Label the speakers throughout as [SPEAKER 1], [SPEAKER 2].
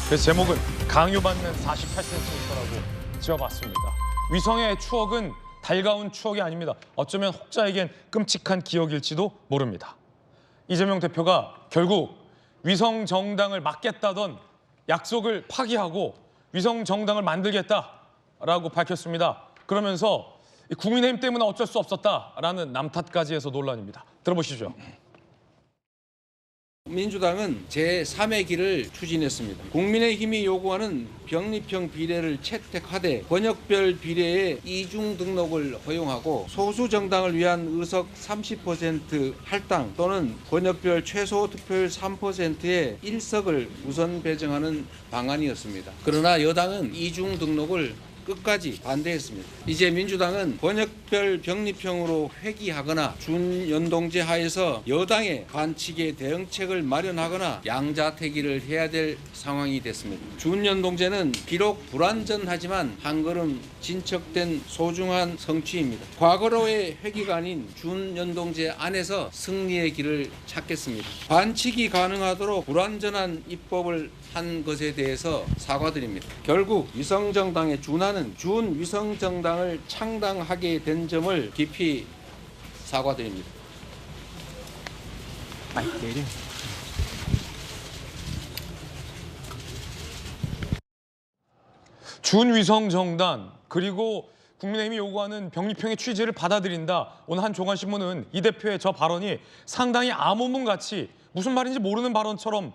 [SPEAKER 1] 그래서 제목은 강요받는 48cm라고 지어봤습니다. 위성의 추억은 달가운 추억이 아닙니다. 어쩌면 혹자에겐 끔찍한 기억일지도 모릅니다. 이재명 대표가 결국 위성 정당을 막겠다던 약속을 파기하고 위성 정당을 만들겠다라고 밝혔습니다. 그러면서 국민의힘 때문에 어쩔 수 없었다라는 남탓까지 해서 논란입니다. 들어보시죠.
[SPEAKER 2] 민주당은 제3의 길을 추진했습니다. 국민의힘이 요구하는 병립형 비례를 채택하되 번역별 비례의 이중 등록을 허용하고 소수 정당을 위한 의석 30% 할당 또는 번역별 최소 득표율 3%의 1석을 우선 배정하는 방안이었습니다. 그러나 여당은 이중 등록을 끝까지 반대했습니다. 이제 민주당은 번역별 병립형으로 회귀하거나 준연동제 하에서 여당의 반칙에 대응책을 마련하거나 양자택일을 해야 될 상황이 됐습니다. 준연동제는 비록 불완전하지만 한 걸음 진척된 소중한 성취입니다. 과거로의 회귀가 아닌 준연동제 안에서 승리의 길을 찾겠습니다. 반칙이 가능하도록 불완전한 입법을 한 것에 대해서 사과드립니다. 결국 위성정당에 준하는 준위성정당을 창당하게 된 점을 깊이 사과드립니다.
[SPEAKER 1] 준위성정당 그리고 국민의힘이 요구하는 병립형의 취지를 받아들인다. 오늘 한 조간신문은 이 대표의 저 발언이 상당히 암호문같이 무슨 말인지 모르는 발언처럼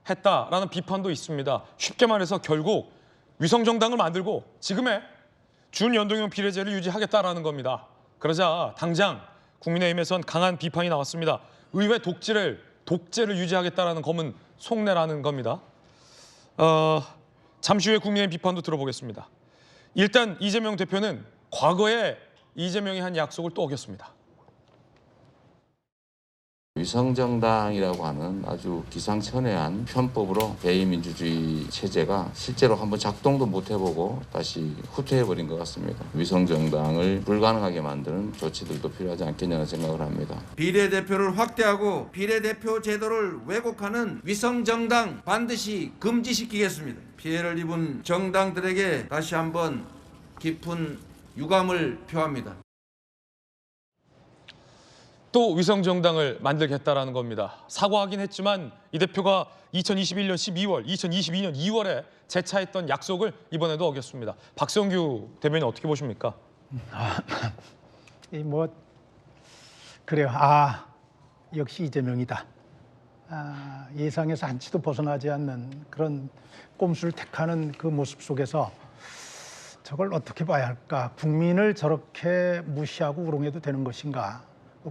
[SPEAKER 1] 했다라는 비판도 있습니다. 쉽게 말해서 결국 위성정당을 만들고 지금의 준연동형 비례제를 유지하겠다라는 겁니다. 그러자 당장 국민의힘에선 강한 비판이 나왔습니다. 의회 독재를 유지하겠다라는 검은 속내라는 겁니다. 잠시 후에 국민의힘 비판도 들어보겠습니다. 일단 이재명 대표는 과거에 이재명이 한 약속을 또 어겼습니다.
[SPEAKER 3] 위성정당이라고 하는 아주 기상천외한 편법으로 대의민주주의 체제가 실제로 한번 작동도 못 해보고 다시 후퇴해버린 것 같습니다. 위성정당을 불가능하게 만드는 조치들도 필요하지 않겠냐는 생각을 합니다.
[SPEAKER 2] 비례대표를 확대하고 비례대표 제도를 왜곡하는 위성정당 반드시 금지시키겠습니다. 피해를 입은 정당들에게 다시 한번 깊은 유감을 표합니다.
[SPEAKER 1] 또 위성정당을 만들겠다라는 겁니다. 사과하긴 했지만 이 대표가 2021년 12월, 2022년 2월에 재차했던 약속을 이번에도 어겼습니다. 박성규 대변인 어떻게 보십니까?
[SPEAKER 4] 그래요. 역시 이재명이다. 예상에서 한치도 벗어나지 않는 그런 꼼수를 택하는 그 모습 속에서 저걸 어떻게 봐야 할까? 국민을 저렇게 무시하고 우롱해도 되는 것인가?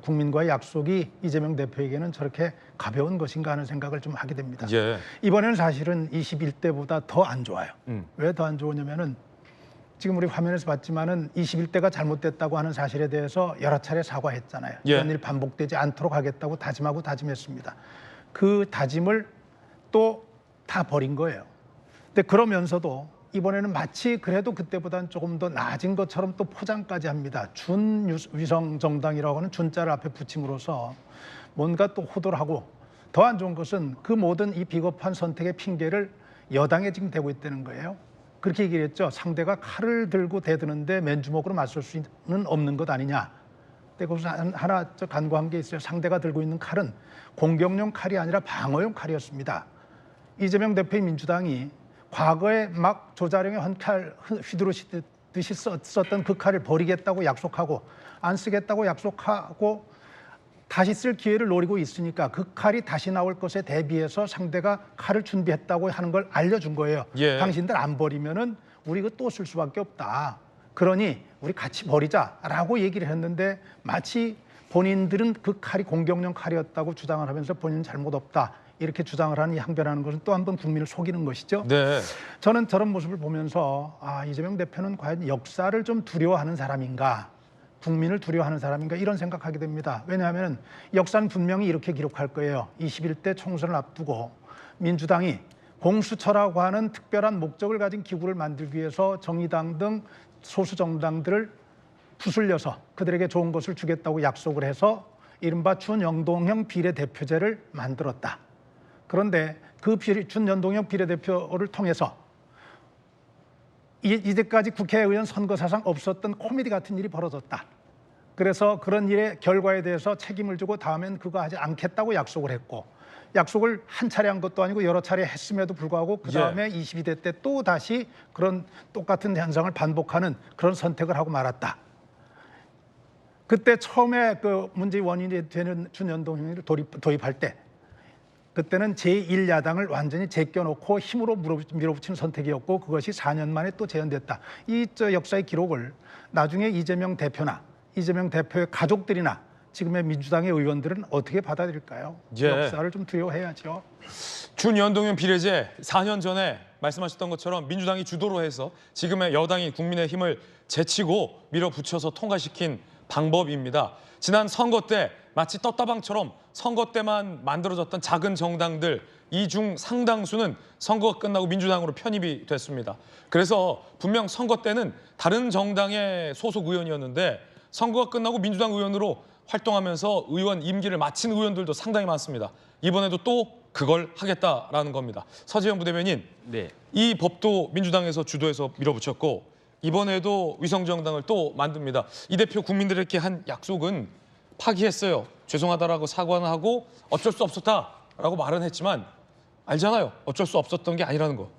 [SPEAKER 4] 국민과의 약속이 이재명 대표에게는 저렇게 가벼운 것인가 하는 생각을 좀 하게 됩니다.
[SPEAKER 1] 예.
[SPEAKER 4] 이번에는 사실은 21대보다 더 안 좋아요. 왜 더 안 좋으냐면은 지금 우리 화면에서 봤지만은 21대가 잘못됐다고 하는 사실에 대해서 여러 차례 사과했잖아요.
[SPEAKER 1] 예.
[SPEAKER 4] 이런 일 반복되지 않도록 하겠다고 다짐하고 다짐했습니다. 그 다짐을 또 다 버린 거예요. 근데 그러면서도 이번에는 마치 그래도 그때보다는 조금 더 나아진 것처럼 또 포장까지 합니다. 준위성정당이라고 하는 준자를 앞에 붙임으로써 뭔가 또 호도를 하고 더 안 좋은 것은 그 모든 이 비겁한 선택의 핑계를 여당에 지금 대고 있다는 거예요. 그렇게 얘기를 했죠. 상대가 칼을 들고 대드는데 맨주먹으로 맞설 수는 없는 것 아니냐. 근데 거기서 하나 간과한 게 있어요. 상대가 들고 있는 칼은 공격용 칼이 아니라 방어용 칼이었습니다. 이재명 대표의 민주당이 과거에 막 조자룡의 헌칼 휘두르시듯이 썼던 그 칼을 버리겠다고 약속하고 안 쓰겠다고 약속하고 다시 쓸 기회를 노리고 있으니까 그 칼이 다시 나올 것에 대비해서 상대가 칼을 준비했다고 하는 걸 알려준 거예요.
[SPEAKER 1] 예.
[SPEAKER 4] 당신들 안 버리면은 우리 이거 또 쓸 수밖에 없다. 그러니 우리 같이 버리자라고 얘기를 했는데 마치 본인들은 그 칼이 공격용 칼이었다고 주장을 하면서 본인은 잘못 없다. 이렇게 주장을 하는 항변하는 것은 또 한 번 국민을 속이는 것이죠.
[SPEAKER 1] 네.
[SPEAKER 4] 저는 저런 모습을 보면서 이재명 대표는 과연 역사를 좀 두려워하는 사람인가, 국민을 두려워하는 사람인가 이런 생각하게 됩니다. 왜냐하면 역사는 분명히 이렇게 기록할 거예요. 21대 총선을 앞두고 민주당이 공수처라고 하는 특별한 목적을 가진 기구를 만들기 위해서 정의당 등 소수 정당들을 부술려서 그들에게 좋은 것을 주겠다고 약속을 해서 이른바 준연동형 비례대표제를 만들었다. 그런데 그 준연동형 비례대표를 통해서 이제까지 국회의원 선거 사상 없었던 코미디 같은 일이 벌어졌다. 그래서 그런 일의 결과에 대해서 책임을 지고 다음엔 그거 하지 않겠다고 약속을 했고, 약속을 한 차례 한 것도 아니고 여러 차례 했음에도 불구하고 그 다음에 22대 때 또 다시 그런 똑같은 현상을 반복하는 그런 선택을 하고 말았다. 그때 처음에 그 문제의 원인이 되는 준연동형을 도입할 때 그때는 제1야당을 완전히 제껴놓고 힘으로 밀어붙이는 선택이었고, 그것이 4년 만에 또 재현됐다. 이 역사의 기록을 나중에 이재명 대표나 이재명 대표의 가족들이나 지금의 민주당의 의원들은 어떻게 받아들일까요?
[SPEAKER 1] 예.
[SPEAKER 4] 역사를 좀 두려워해야죠.
[SPEAKER 1] 준연동형 비례제 4년 전에 말씀하셨던 것처럼 민주당이 주도로 해서 지금의 여당인 국민의힘을 제치고 밀어붙여서 통과시킨 방법입니다. 지난 선거 때 마치 떴다방처럼 선거 때만 만들어졌던 작은 정당들 이 중 상당수는 선거가 끝나고 민주당으로 편입이 됐습니다. 그래서 분명 선거 때는 다른 정당의 소속 의원이었는데 선거가 끝나고 민주당 의원으로 활동하면서 의원 임기를 마친 의원들도 상당히 많습니다. 이번에도 또 그걸 하겠다라는 겁니다. 서지현 부대변인,
[SPEAKER 5] 네.
[SPEAKER 1] 이 법도 민주당에서 주도해서 밀어붙였고 이번에도 위성정당을 또 만듭니다. 이 대표 국민들에게 한 약속은 파기했어요. 죄송하다라고 사과는 하고 어쩔 수 없었다라고 말은 했지만 알잖아요. 어쩔 수 없었던 게 아니라는 거.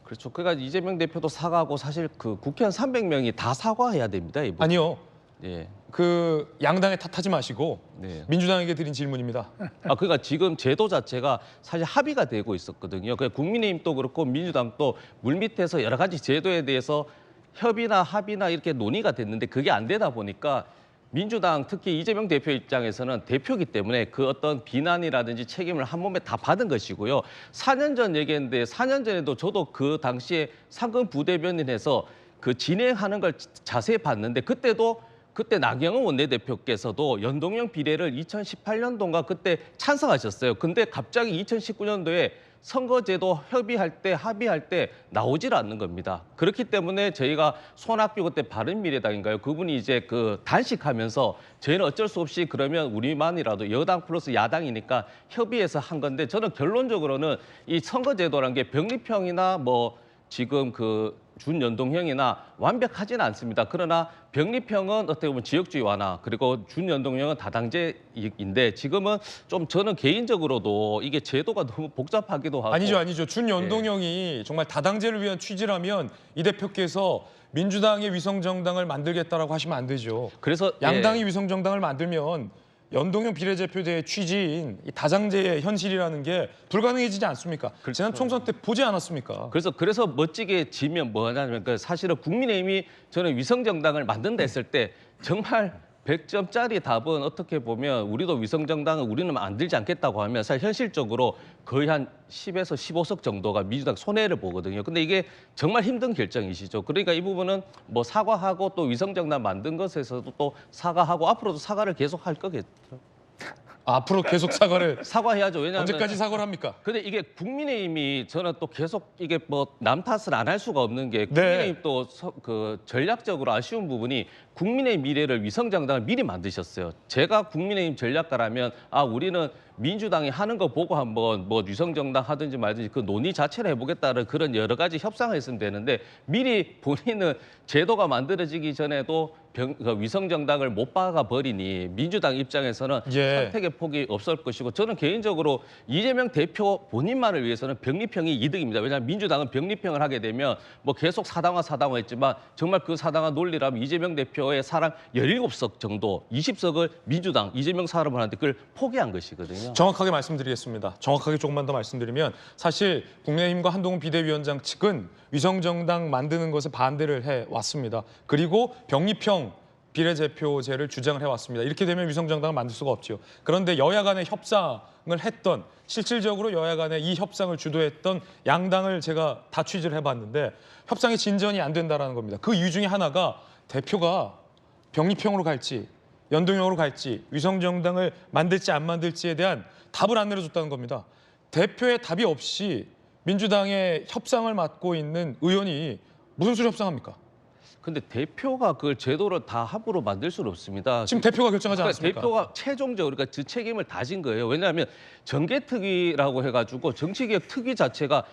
[SPEAKER 5] 그렇죠. 그러니까 이재명 대표도 사과하고 사실 그 국회의원 300명이 다 사과해야 됩니다. 이번.
[SPEAKER 1] 아니요.
[SPEAKER 5] 예.
[SPEAKER 1] 그 양당에 탓하지 마시고
[SPEAKER 5] 네.
[SPEAKER 1] 민주당에게 드린 질문입니다.
[SPEAKER 5] 그러니까 지금 제도 자체가 사실 합의가 되고 있었거든요. 그러니까 국민의힘도 그렇고 민주당도 물밑에서 여러 가지 제도에 대해서 협의나 합의나 이렇게 논의가 됐는데 그게 안 되다 보니까 민주당 특히 이재명 대표 입장에서는 대표이기 때문에 그 어떤 비난이라든지 책임을 한 몸에 다 받은 것이고요. 4년 전 얘기했는데 4년 전에도 저도 그 당시에 상근 부대변인해서 그 진행하는 걸 자세히 봤는데 그때 나경원 원내대표께서도 연동형 비례를 2018년도인가 그때 찬성하셨어요. 근데 갑자기 2019년도에 선거제도 합의할 때 나오질 않는 겁니다. 그렇기 때문에 저희가 손학규 그때 바른미래당인가요? 그분이 이제 그 단식하면서 저희는 어쩔 수 없이 그러면 우리만이라도 여당 플러스 야당이니까 협의해서 한 건데 저는 결론적으로는 이 선거제도라는 게 병립형이나 뭐 지금 그 준연동형이나 완벽하지는 않습니다. 그러나 병립형은 어떻게 보면 지역주의 완화, 그리고 준연동형은 다당제인데 지금은 좀 저는 개인적으로도 이게 제도가 너무 복잡하기도 하고
[SPEAKER 1] 아니죠. 준연동형이 정말 다당제를 위한 취지라면 이 대표께서 민주당의 위성정당을 만들겠다라고 하시면 안 되죠.
[SPEAKER 5] 그래서
[SPEAKER 1] 양당이 위성정당을 만들면 연동형 비례대표제의 취지인 이 다당제의 현실이라는 게 불가능해지지 않습니까? 지난 총선 때 보지 않았습니까?
[SPEAKER 5] 그래서 멋지게 지면 뭐냐면 사실은 국민의힘이 저는 위성정당을 만든다 했을 때 정말 100점짜리 답은 어떻게 보면 우리도 위성정당을 우리는 만들지 않겠다고 하면 사실 현실적으로 거의 한 10에서 15석 정도가 민주당 손해를 보거든요. 근데 이게 정말 힘든 결정이시죠. 그러니까 이 부분은 뭐 사과하고 또 위성정당 만든 것에서도 또 사과하고 앞으로도 사과를 계속 할 거겠죠.
[SPEAKER 1] 앞으로 계속 사과를
[SPEAKER 5] 사과해야죠. 왜냐하면
[SPEAKER 1] 언제까지 사과를 합니까?
[SPEAKER 5] 근데 이게 국민의힘이 저는 또 계속 이게 뭐 남 탓을 안 할 수가 없는 게 국민의힘 또 그 전략적으로 아쉬운 부분이 국민의 미래를 위성정당을 미리 만드셨어요. 제가 국민의힘 전략가라면 우리는 민주당이 하는 거 보고 한번 뭐 위성정당 하든지 말든지 그 논의 자체를 해보겠다는 그런 여러 가지 협상을 했으면 되는데 미리 본인은 제도가 만들어지기 전에도 위성정당을 못 박아 버리니 민주당 입장에서는 선택의 폭이 없을 것이고 저는 개인적으로 이재명 대표 본인만을 위해서는 병립형이 이득입니다. 왜냐하면 민주당은 병립형을 하게 되면 뭐 계속 사당화했지만 정말 그 사당화 논리라면 이재명 대표의 사람 17석 정도 20석을 민주당 이재명 사람을 하는데 그걸 포기한 것이거든요.
[SPEAKER 1] 정확하게 말씀드리겠습니다. 정확하게 조금만 더 말씀드리면 사실 국민의힘과 한동훈 비대위원장 측은 위성정당 만드는 것에 반대를 해왔습니다. 그리고 병립형 비례대표제를 주장을 해왔습니다. 이렇게 되면 위성정당을 만들 수가 없죠. 그런데 여야 간의 협상을 했던 실질적으로 여야 간의 이 협상을 주도했던 양당을 제가 다 취재를 해봤는데 협상이 진전이 안 된다는 겁니다. 그 이유 중에 하나가 대표가 병립형으로 갈지 연동형으로 갈지 위성정당을 만들지 안 만들지에 대한 답을 안 내려줬다는 겁니다. 대표의 답이 없이 민주당의 협상을 맡고 있는 의원이 무슨 수로 협상합니까?
[SPEAKER 5] 근데 대표가 그걸 제도를 다 합으로 만들 수는 없습니다.
[SPEAKER 1] 지금 대표가 결정하지
[SPEAKER 5] 그러니까
[SPEAKER 1] 않았습니까?
[SPEAKER 5] 대표가 최종적으로 그러니까 그 책임을 다진 거예요. 왜냐하면 정계특위라고 해가지고 정치개혁 특위 자체가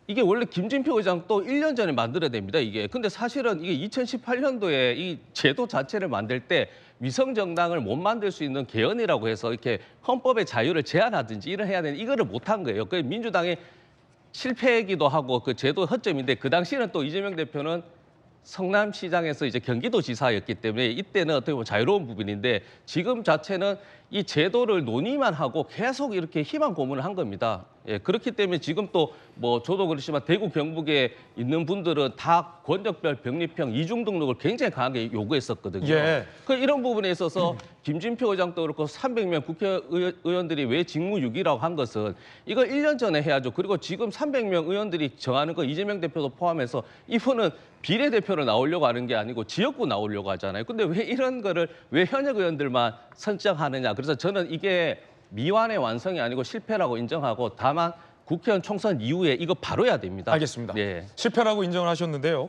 [SPEAKER 5] 이게 원래 김진표 의장 또 1년 전에 만들어야 됩니다, 이게. 근데 사실은 이게 2018년도에 이 제도 자체를 만들 때 위성정당을 못 만들 수 있는 개헌이라고 해서 이렇게 헌법의 자유를 제한하든지 이런 해야 되는 이거를 못한 거예요. 그 민주당이 실패이기도 하고 그 제도 허점인데 그 당시에는 또 이재명 대표는 성남시장에서 이제 경기도지사였기 때문에 이때는 어떻게 보면 자유로운 부분인데 지금 자체는 이 제도를 논의만 하고 계속 이렇게 희망 고문을 한 겁니다. 예, 그렇기 때문에 지금 또 뭐 저도 그렇지만 대구 경북에 있는 분들은 다 권역별 병립형 이중 등록을 굉장히 강하게 요구했었거든요.
[SPEAKER 1] 예.
[SPEAKER 5] 그 이런 부분에 있어서 김진표 의장도 그렇고 300명 국회의원들이 왜 직무유기라고 한 것은 이거 1년 전에 해야죠. 그리고 지금 300명 의원들이 정하는 거 이재명 대표도 포함해서 이분은 비례대표로 나오려고 하는 게 아니고 지역구 나오려고 하잖아요. 근데 왜 이런 거를 왜 현역 의원들만 선정하느냐. 그래서 저는 이게 미완의 완성이 아니고 실패라고 인정하고 다만 국회의원 총선 이후에 이거 바로 해야 됩니다.
[SPEAKER 1] 알겠습니다.
[SPEAKER 5] 네.
[SPEAKER 1] 실패라고 인정을 하셨는데요.